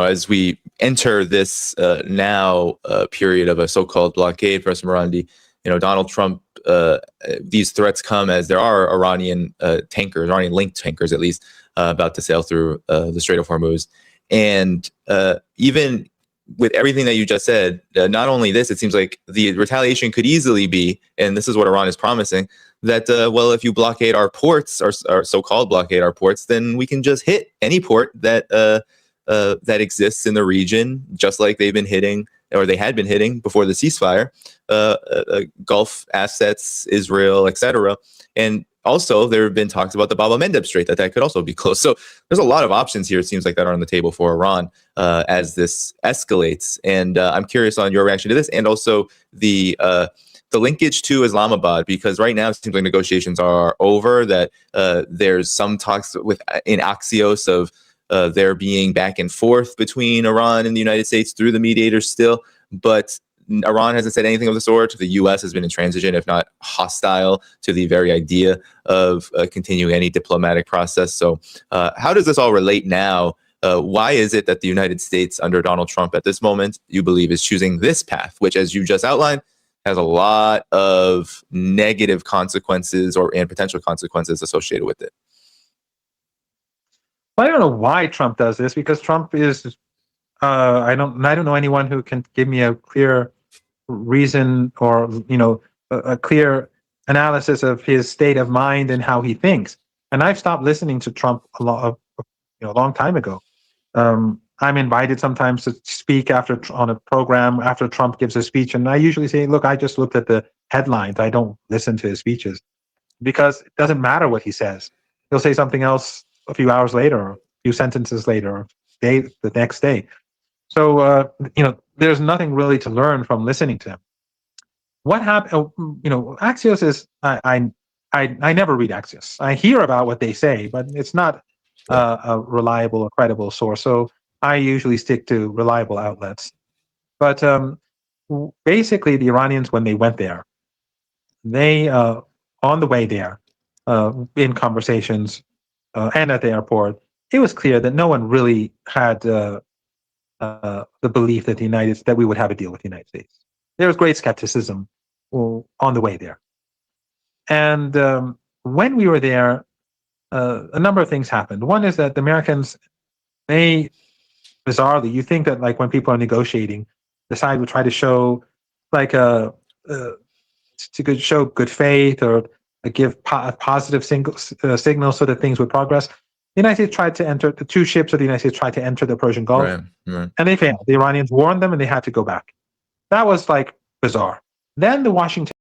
as we enter this now period of a so-called blockade, Professor Marandi, Donald Trump, these threats come as there are Iranian tankers, Iranian-linked tankers at least, about to sail through the Strait of Hormuz. And even with everything that you just said, not only this, it seems like the retaliation could easily be, and this is what Iran is promising, that, well, if you blockade our ports, our so-called blockade our ports, then we can just hit any port that that exists in the region, just like they've been hitting, or they had been hitting before the ceasefire, Gulf assets, Israel, etc. And also, there have been talks about the Bab-el-Mandeb Strait, that could also be closed. So there's a lot of options here, it seems like, that are on the table for Iran as this escalates. And I'm curious on your reaction to this, and also the linkage to Islamabad, because right now it seems like negotiations are over, that there's some talks in Axios of there being back and forth between Iran and the United States through the mediators still, but Iran hasn't said anything of the sort. The U.S. has been intransigent, if not hostile, to the very idea of continuing any diplomatic process. So how does this all relate now? Why is it that the United States under Donald Trump at this moment, you believe, is choosing this path, which, as you just outlined, has a lot of negative consequences and potential consequences associated with it? Well, I don't know why Trump does this, because Trump is, I don't know anyone who can give me a clear reason or, a clear analysis of his state of mind and how he thinks. And I've stopped listening to Trump a long time ago. I'm invited sometimes to speak on a program after Trump gives a speech, and I usually say, look, I just looked at the headlines. I don't listen to his speeches, because it doesn't matter what he says. He'll say something else a few hours later, or a few sentences later, or the next day. So, there's nothing really to learn from listening to him. What happened? Axios is, I never read Axios. I hear about what they say, but it's not a reliable or credible source. So I usually stick to reliable outlets. But basically, the Iranians, when they went there, they, on the way there, in conversations and at the airport, it was clear that no one really had the belief that we would have a deal with the United States. There was great skepticism on the way there. And when we were there, a number of things happened. One is that the Americans, bizarrely, you think that, like, when people are negotiating, the side would try to show, like, to show good faith, or give positive signals so that things would progress. The United States tried to enter, the two ships of the United States tried to enter the Persian Gulf, and they failed. The Iranians warned them, and they had to go back. That was, like, bizarre. Then the Washington